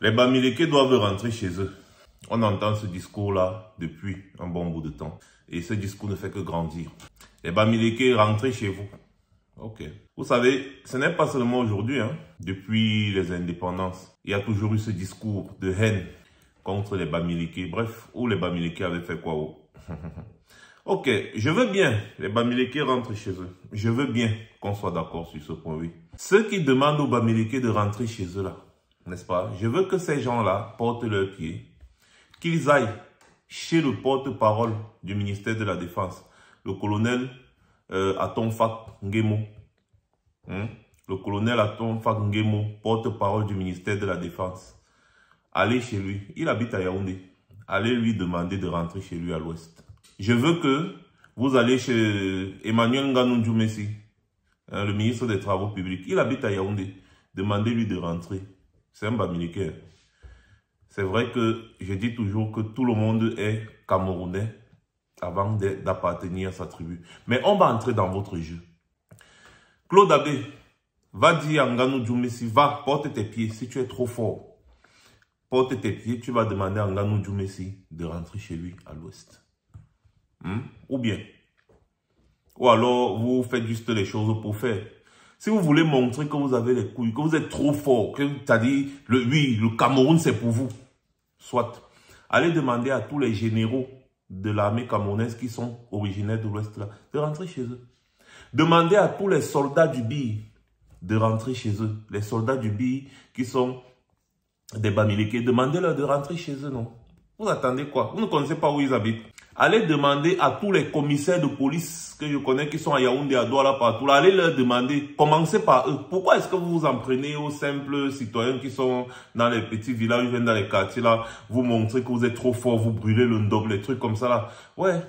Les Bamileke doivent rentrer chez eux. On entend ce discours-là depuis un bon bout de temps. Et ce discours ne fait que grandir. Les Bamileke, rentrez chez vous. Ok. Vous savez, ce n'est pas seulement aujourd'hui, hein. Depuis les indépendances, il y a toujours eu ce discours de haine contre les Bamileke. Bref, où les Bamileke avaient fait quoi? Ok, je veux bien, les Bamileke rentrent chez eux. Je veux bien qu'on soit d'accord sur ce point, oui. Ceux qui demandent aux Bamileke de rentrer chez eux là, n'est-ce pas? Je veux que ces gens-là portent leurs pieds, qu'ils aillent chez le porte-parole du ministère de la Défense, le colonel Atonfak Ngemo. Le colonel Atonfak Ngemo, porte-parole du ministère de la Défense. Allez chez lui, il habite à Yaoundé. Allez lui demander de rentrer chez lui à l'ouest. Je veux que vous allez chez Emmanuel Nganou Djoumessi, le ministre des Travaux publics. Il habite à Yaoundé. Demandez-lui de rentrer. C'est un Bamileke. C'est vrai que je dis toujours que tout le monde est Camerounais avant d'appartenir à sa tribu. Mais on va entrer dans votre jeu. Claude Abbé, va dire à Nganou Djoumessi, va, porte tes pieds. Si tu es trop fort, porte tes pieds, tu vas demander à Nganou Djoumessi de rentrer chez lui à l'ouest. Ou bien, ou alors vous faites juste les choses pour faire. Si vous voulez montrer que vous avez les couilles, que vous êtes trop fort, que c'est-à-dire, oui, le Cameroun c'est pour vous, soit, allez demander à tous les généraux de l'armée camerounaise qui sont originaires de l'Ouest là, de rentrer chez eux. Demandez à tous les soldats du BI de rentrer chez eux. Les soldats du BI qui sont des Bamileke, demandez-leur de rentrer chez eux, non? Vous attendez quoi? Vous ne connaissez pas où ils habitent. Allez demander à tous les commissaires de police que je connais qui sont à Yaoundé, à Douala, partout. Allez leur demander, commencez par eux. Pourquoi est-ce que vous vous en prenez aux simples citoyens qui sont dans les petits villages, dans les quartiers là, vous montrez que vous êtes trop fort, vous brûlez le ndog, les trucs comme ça là. Ouais.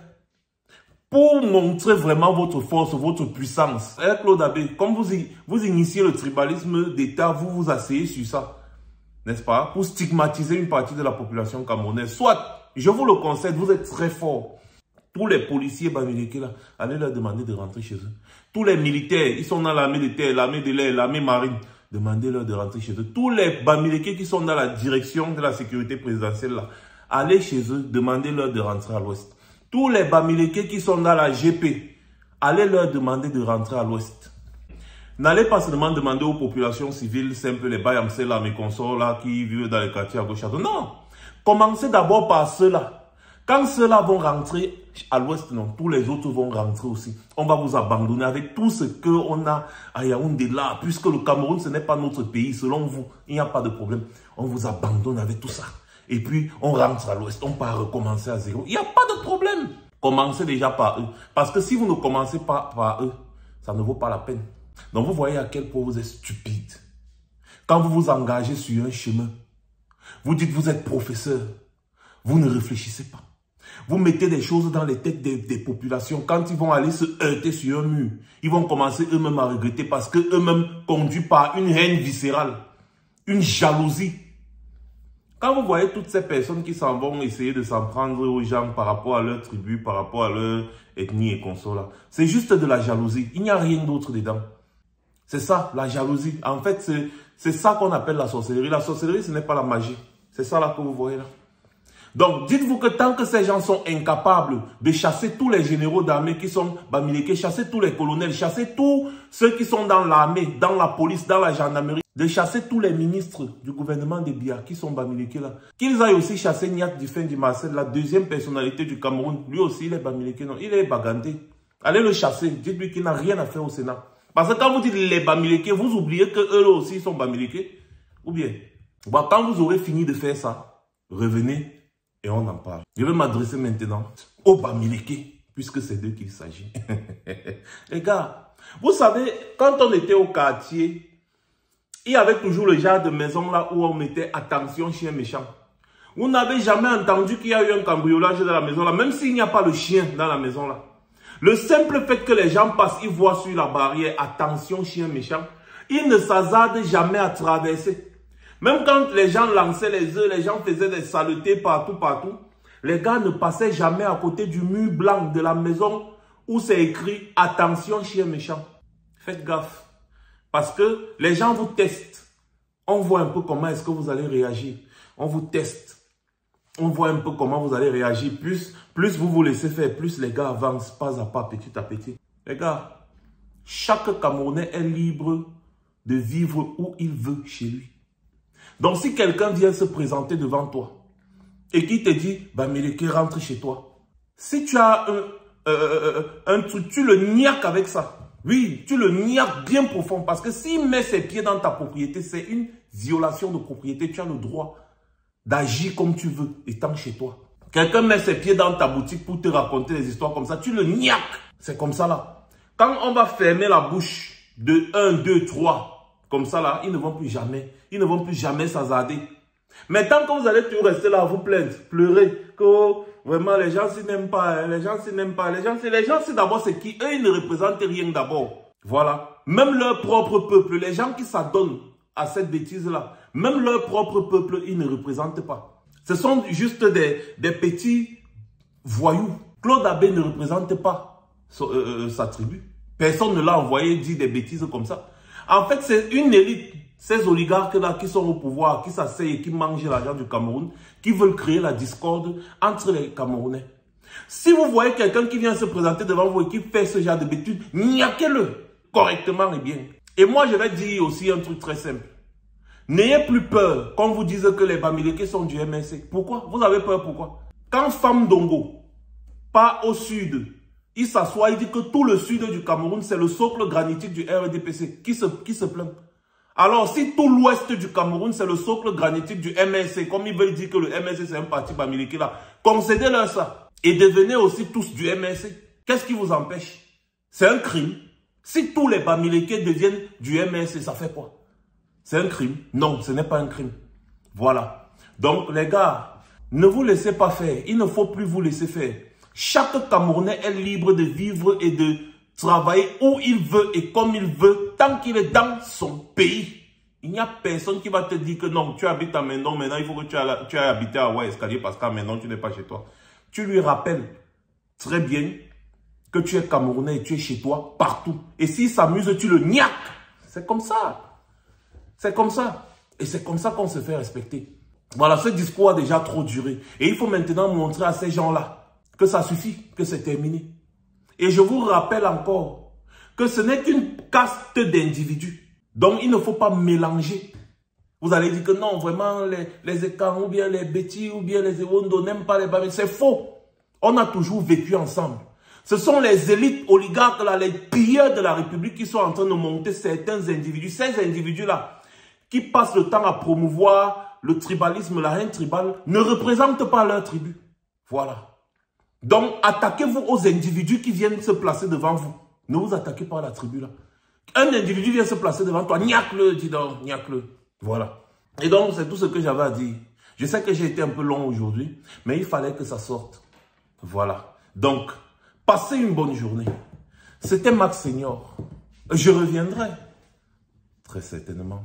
Pour montrer vraiment votre force, votre puissance. Claude Abbé, comme vous initiez le tribalisme d'État, vous vous asseyez sur ça. N'est-ce pas? Pour stigmatiser une partie de la population camerounaise. Soit, je vous le concède, vous êtes très fort. Tous les policiers Bamileke là, allez leur demander de rentrer chez eux. Tous les militaires, ils sont dans l'armée de terre, l'armée de l'air, l'armée marine. Demandez-leur de rentrer chez eux. Tous les Bamileke qui sont dans la direction de la sécurité présidentielle là, allez chez eux, demandez-leur de rentrer à l'ouest. Tous les Bamileke qui sont dans la GP, allez leur demander de rentrer à l'ouest. N'allez pas seulement demander aux populations civiles simples, les Bayamsé là, mes consorts là, qui vivent dans les quartiers à gauche à droite. Non! Commencez d'abord par ceux-là. Quand ceux-là vont rentrer à l'ouest, non, tous les autres vont rentrer aussi. On va vous abandonner avec tout ce qu'on a à Yaoundé là, puisque le Cameroun, ce n'est pas notre pays, selon vous, il n'y a pas de problème. On vous abandonne avec tout ça. Et puis, on rentre à l'ouest, on va recommencer à zéro. Il n'y a pas de problème. Commencez déjà par eux. Parce que si vous ne commencez pas par eux, ça ne vaut pas la peine. Donc, vous voyez à quel point vous êtes stupide. Quand vous vous engagez sur un chemin, vous dites vous êtes professeur, vous ne réfléchissez pas. Vous mettez des choses dans les têtes des populations. Quand ils vont aller se heurter sur un mur, ils vont commencer eux-mêmes à regretter parce qu'eux-mêmes conduits par une haine viscérale, une jalousie. Quand vous voyez toutes ces personnes qui s'en vont essayer de s'en prendre aux gens par rapport à leur tribu, par rapport à leur ethnie et consorts là, c'est juste de la jalousie. Il n'y a rien d'autre dedans. C'est ça, la jalousie. En fait, c'est ça qu'on appelle la sorcellerie. La sorcellerie, ce n'est pas la magie. C'est ça là que vous voyez là. Donc, dites-vous que tant que ces gens sont incapables de chasser tous les généraux d'armée qui sont Bamileke, chasser tous les colonels, chasser tous ceux qui sont dans l'armée, dans la police, dans la gendarmerie, de chasser tous les ministres du gouvernement de Biya qui sont Bamileke là, qu'ils aillent aussi chasser Niat Dufin du Marcel, la deuxième personnalité du Cameroun. Lui aussi, il est Bamileke, non, il est Baganté. Allez le chasser, dites-lui qu'il n'a rien à faire au Sénat. Parce que quand vous dites les Bamileke, vous oubliez qu'eux aussi sont Bamileke. Ou bien, bon, quand vous aurez fini de faire ça, revenez et on en parle. Je vais m'adresser maintenant aux Bamileke, puisque c'est d'eux qu'il s'agit. Les gars, vous savez, quand on était au quartier, il y avait toujours le genre de maison là où on mettait attention chien méchant. Vous n'avez jamais entendu qu'il y a eu un cambriolage dans la maison là, même s'il n'y a pas le chien dans la maison là. Le simple fait que les gens passent, ils voient sur la barrière, attention chien méchant, ils ne s'hasardent jamais à traverser. Même quand les gens lançaient les œufs, les gens faisaient des saletés partout. Les gars ne passaient jamais à côté du mur blanc de la maison où c'est écrit « Attention, chien méchant ». Faites gaffe. Parce que les gens vous testent. On voit un peu comment est-ce que vous allez réagir. On vous teste. On voit un peu comment vous allez réagir. Plus vous vous laissez faire, plus les gars avancent pas à pas, petit à petit. Les gars, chaque Camerounais est libre de vivre où il veut chez lui. Donc si quelqu'un vient se présenter devant toi et qui te dit, Bamileke, rentre chez toi. Si tu as un truc, tu le niaques avec ça. Oui, tu le niaques bien profond. Parce que s'il met ses pieds dans ta propriété, c'est une violation de propriété. Tu as le droit d'agir comme tu veux, étant chez toi. Quelqu'un met ses pieds dans ta boutique pour te raconter des histoires comme ça. Tu le niaques. C'est comme ça là. Quand on va fermer la bouche de 1, 2, 3, comme ça là, ils ne vont plus jamais s'hasarder. Mais tant que vous allez toujours rester là à vous plaindre, pleurer, que vraiment les gens s'y n'aiment pas, les gens s'y n'aiment pas, les gens c'est d'abord c'est qui? Eux, ils ne représentent rien d'abord. Voilà. Même leur propre peuple, les gens qui s'adonnent à cette bêtise-là, même leur propre peuple, ils ne représentent pas. Ce sont juste des petits voyous. Claude Abbé ne représente pas sa tribu. Personne ne l'a envoyé dire des bêtises comme ça. En fait, c'est une élite. Ces oligarques-là qui sont au pouvoir, qui s'asseyent et qui mangent l'argent du Cameroun, qui veulent créer la discorde entre les Camerounais. Si vous voyez quelqu'un qui vient se présenter devant vous et qui fait ce genre de bêtises, niaquez-le correctement et bien. Et moi, je vais dire aussi un truc très simple. N'ayez plus peur qu'on vous dise que les Bamileke sont du MSC. Pourquoi? Vous avez peur pourquoi? Quand Fam Dongo part au sud, il s'assoit, il dit que tout le sud du Cameroun, c'est le socle granitique du RDPC. Qui se plaint? Alors, si tout l'ouest du Cameroun, c'est le socle granitique du MSC, comme ils veulent dire que le MSC, c'est un parti Bamileke là, concédez-leur ça. Et devenez aussi tous du MSC. Qu'est-ce qui vous empêche? C'est un crime. Si tous les Bamileke deviennent du MSC, ça fait quoi? C'est un crime? Non, ce n'est pas un crime. Voilà. Donc, les gars, ne vous laissez pas faire. Il ne faut plus vous laisser faire. Chaque Camerounais est libre de vivre et de travailler où il veut et comme il veut, tant qu'il est dans son pays. Il n'y a personne qui va te dire que non, tu habites à Mendon, maintenant il faut que tu aies habité à Ouai-Escalier parce qu'à Mendon, tu n'es pas chez toi. Tu lui rappelles très bien que tu es Camerounais et tu es chez toi partout. Et s'il s'amuse, tu le niaques. C'est comme ça. C'est comme ça. Et c'est comme ça qu'on se fait respecter. Voilà, ce discours a déjà trop duré. Et il faut maintenant montrer à ces gens-là que ça suffit, que c'est terminé. Et je vous rappelle encore que ce n'est qu'une caste d'individus. Donc, il ne faut pas mélanger. Vous allez dire que non, vraiment, les Ekans ou bien les Betty ou bien les Ewondo n'aiment pas les Bamileke. C'est faux. On a toujours vécu ensemble. Ce sont les élites oligarques, là, les pilleurs de la République qui sont en train de monter certains individus. Ces individus-là, qui passent le temps à promouvoir le tribalisme, la haine tribale, ne représentent pas leur tribu. Voilà. Donc, attaquez-vous aux individus qui viennent se placer devant vous. Ne vous attaquez pas à la tribu là. Un individu vient se placer devant toi, niaque-le, dis donc, niaque-le. Voilà. Et donc, c'est tout ce que j'avais à dire. Je sais que j'ai été un peu long aujourd'hui, mais il fallait que ça sorte. Voilà. Donc, passez une bonne journée. C'était Max Senior. Je reviendrai. Très certainement.